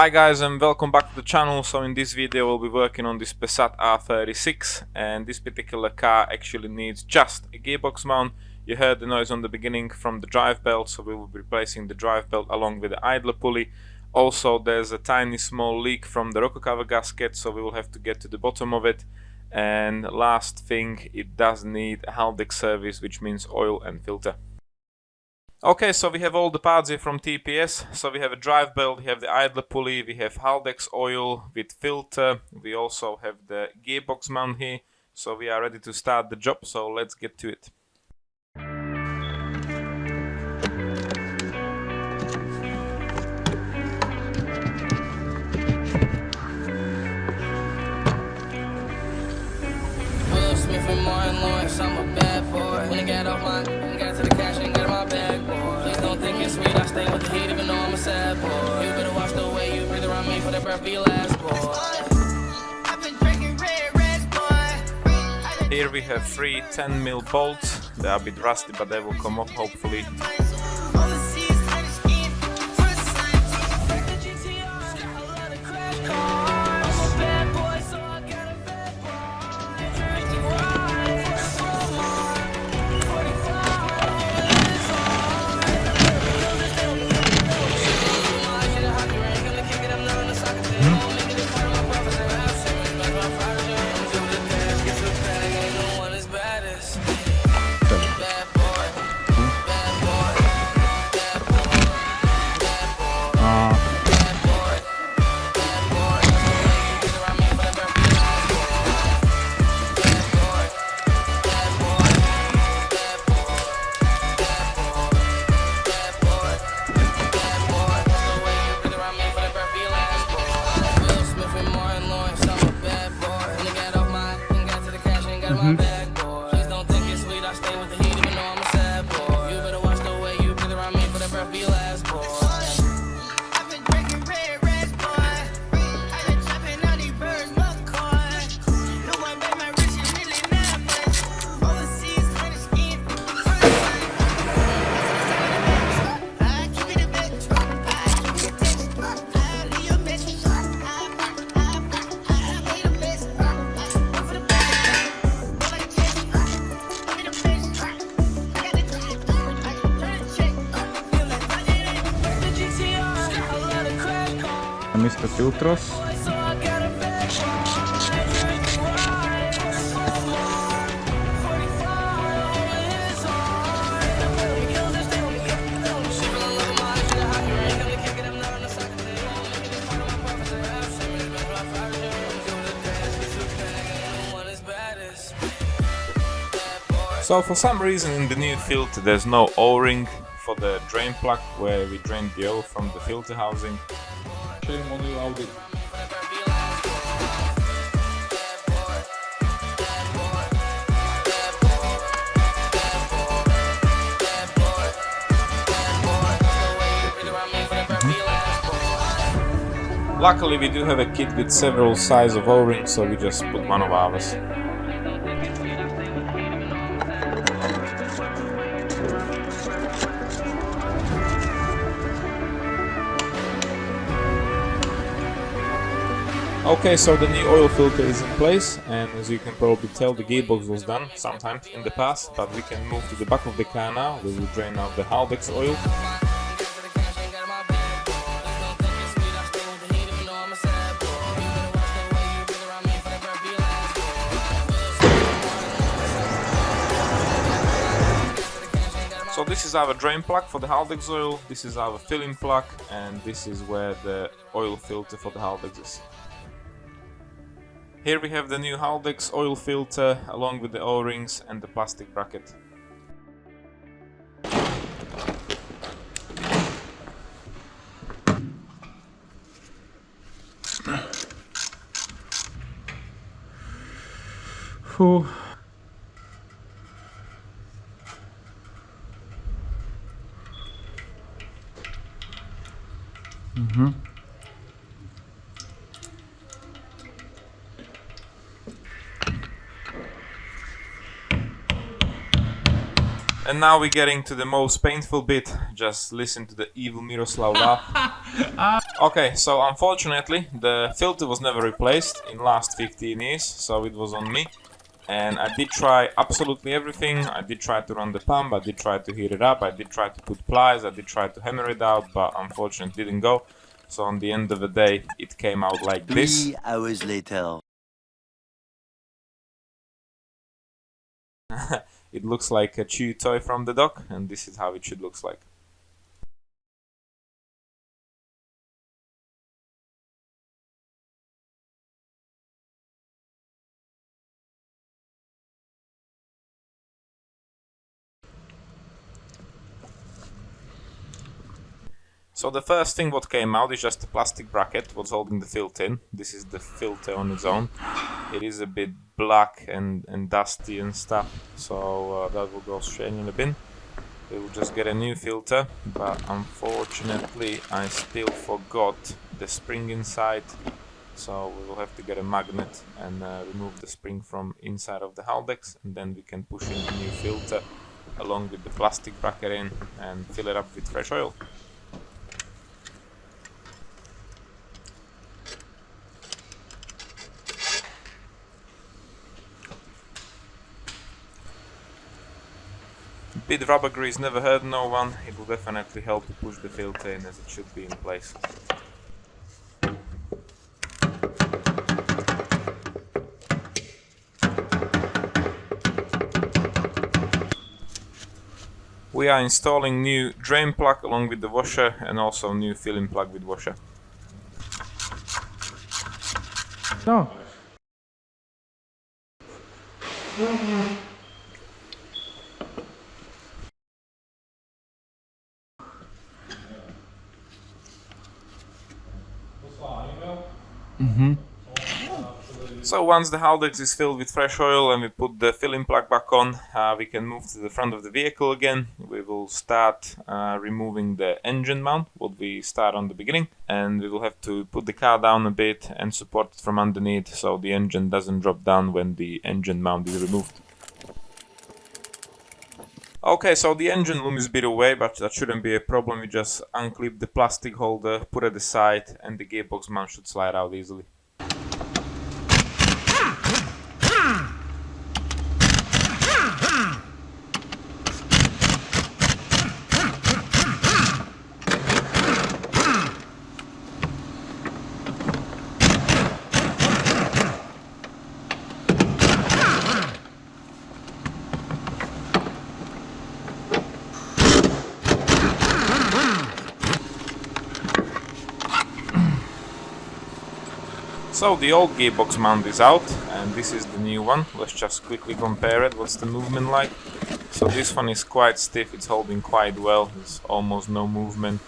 Hi guys and welcome back to the channel. So in this video we'll be working on this Passat R36, and this particular car actually needs just a gearbox mount. You heard the noise on the beginning from the drive belt, so we will be replacing the drive belt along with the idler pulley. Also there's a tiny small leak from the rocker cover gasket, so we will have to get to the bottom of it. And last thing, it does need a Haldex service, which means oil and filter. Okay, so we have all the parts here from TPS. So we have a drive belt, we have the idler pulley, we have Haldex oil with filter, we also have the gearbox mount here. So we are ready to start the job, so let's get to it. I'm a bad boy. When I got off my, got to the cash and got my bag, boy. Please don't think it's sweet, I stay with the heat even though I'm a sad boy. You better watch the way you breathe around me for that breath be your last, boy. I've been drinking red, boy. Here we have 3 10mm bolts. They are a bit rusty, but they will come off hopefully. Please don't think it's sweet, I stay with the heat even though I'm a sad boy. You better watch the way you breathe around me for that breath be your last, boy. I've been drinking red, boy. I've been chopping all these birds, buckcorn. No one bet my wrist is really not much. Overseas, kind of skin. I keep it a bit, I keep it a text. I leave your bitch. I made a mess. For the back. Mr. Filtros. So for some reason in the new filter there's no O-ring for the drain plug where we drain the oil from the filter housing. Shame on you, Audi. Luckily we do have a kit with several sizes of O-rings, so we just put one of ours. Okay, so the new oil filter is in place, and as you can probably tell, the gearbox was done sometime in the past, but we can move to the back of the car now. We will drain out the Haldex oil. So this is our drain plug for the Haldex oil, this is our filling plug, and this is where the oil filter for the Haldex is. Here we have the new Haldex oil filter along with the O-rings and the plastic bracket. Whew. And now we're getting to the most painful bit. Just listen to the evil Miroslav laugh. Okay, so unfortunately the filter was never replaced in last 15 years, so it was on me. And I did try absolutely everything. I did try to run the pump, I did try to heat it up, I did try to put plies, I did try to hammer it out, but unfortunately it didn't go. So on the end of the day, it came out like this. 3 hours later. It looks like a chew toy from the dock, and this is how it should look like. So the first thing what came out is just a plastic bracket what's holding the filter in. This is the filter on its own. It is a bit black and dusty and stuff, so that will go straight in the bin. We will just get a new filter, but unfortunately I still forgot the spring inside, so we will have to get a magnet and remove the spring from inside of the Haldex, and then we can push in the new filter along with the plastic bracket in and fill it up with fresh oil. Bit rubber grease never hurt no one. It will definitely help to push the filter in as it should be in place. We are installing new drain plug along with the washer, and also new filling plug with washer. No. So once the Haldex is filled with fresh oil and we put the filling plug back on, we can move to the front of the vehicle again. We will start removing the engine mount, what we start on the beginning, and we will have to put the car down a bit and support it from underneath so the engine doesn't drop down when the engine mount is removed. Okay, so the engine loom is a bit away, but that shouldn't be a problem. We just unclip the plastic holder, put it aside, and the gearbox mount should slide out easily. So the old gearbox mount is out, and this is the new one. Let's just quickly compare it. What's the movement like? So this one is quite stiff, it's holding quite well, there's almost no movement.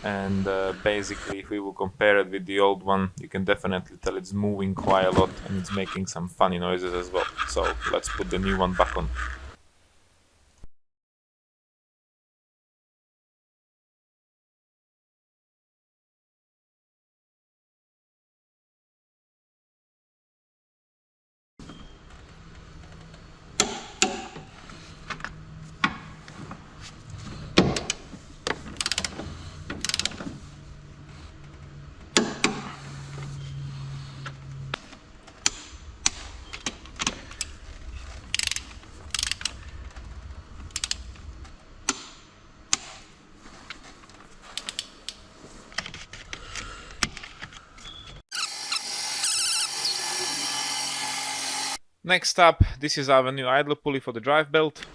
And basically, if we will compare it with the old one, you can definitely tell it's moving quite a lot and it's making some funny noises as well. So let's put the new one back on. Next up, this is our new idler pulley for the drive belt.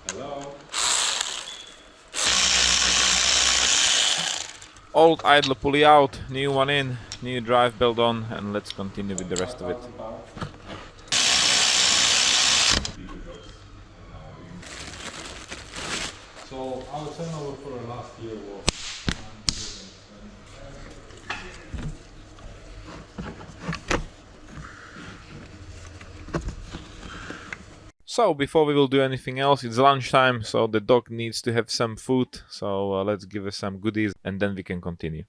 Hello. Old idler pulley out, new one in, new drive belt on, and let's continue with the rest of it. So our turnover for last year was So before we will do anything else, it's lunchtime, so the dog needs to have some food, so let's give her some goodies and then we can continue.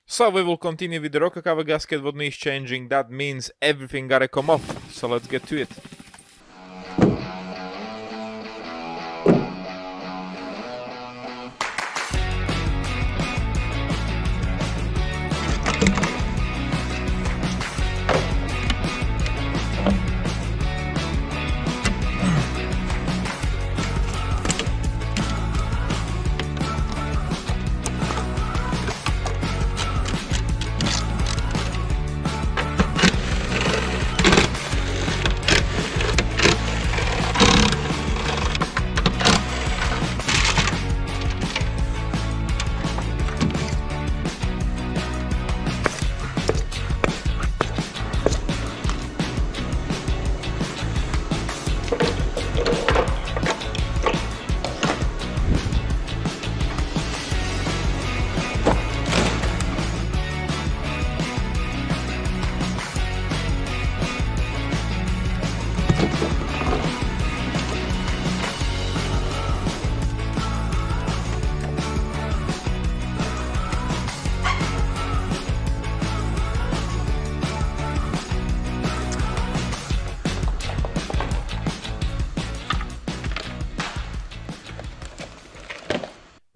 So we will continue with the rocker cover gasket what needs changing. That means everything gotta come off, so let's get to it.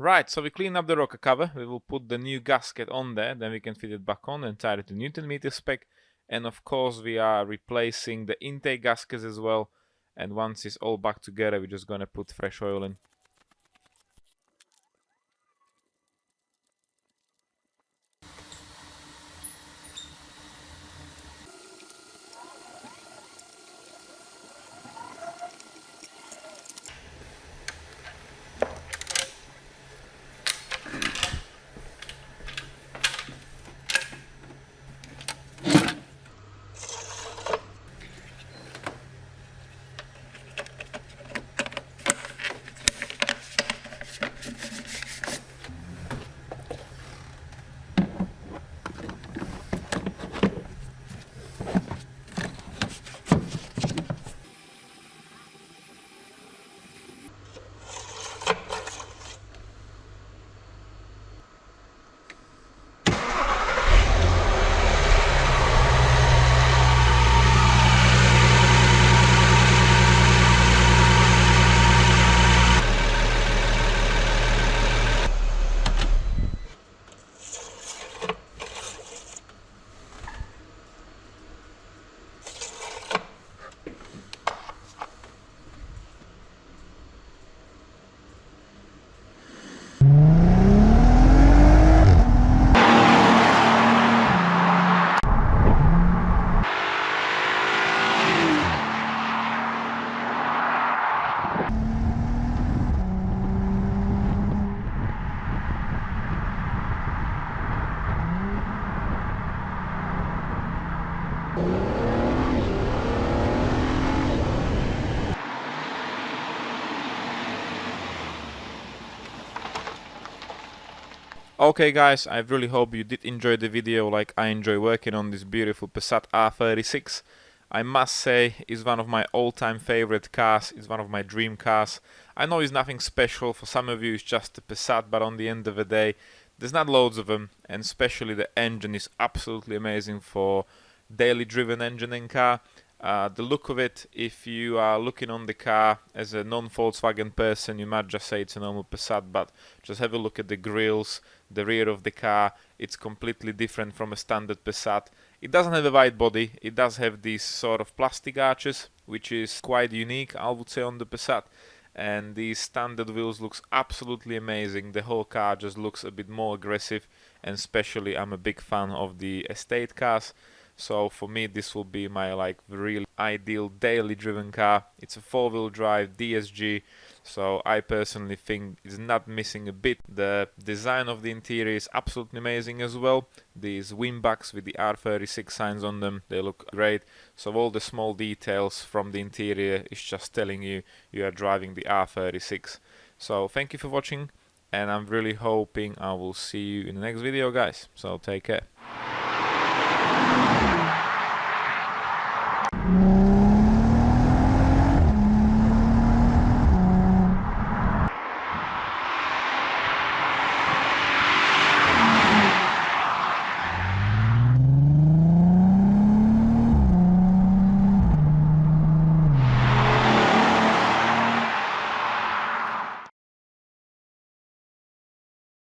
Right, so we clean up the rocker cover, we will put the new gasket on there, then we can fit it back on and tie it to Newton meter spec. And of course we are replacing the intake gaskets as well. And once it's all back together, we're just gonna put fresh oil in. Okay guys, I really hope you did enjoy the video like I enjoy working on this beautiful Passat R36. I must say, it's one of my all-time favorite cars, it's one of my dream cars. I know it's nothing special, for some of you it's just a Passat, but on the end of the day, there's not loads of them, and especially the engine is absolutely amazing for daily driven engine and car. The look of it, if you are looking on the car as a non-Volkswagen person, you might just say it's a normal Passat, but just have a look at the grills, the rear of the car. It's completely different from a standard Passat. It doesn't have a wide body, it does have these sort of plastic arches, which is quite unique, I would say, on the Passat. And these standard wheels looks absolutely amazing. The whole car just looks a bit more aggressive, and especially I'm a big fan of the estate cars. So for me this will be my like really ideal daily driven car. It's a 4-wheel drive DSG, so I personally think it's not missing a bit. The design of the interior is absolutely amazing as well. These windbacks with the R36 signs on them, they look great. So all the small details from the interior is just telling you you are driving the R36. So thank you for watching, and I'm really hoping I will see you in the next video guys. So take care.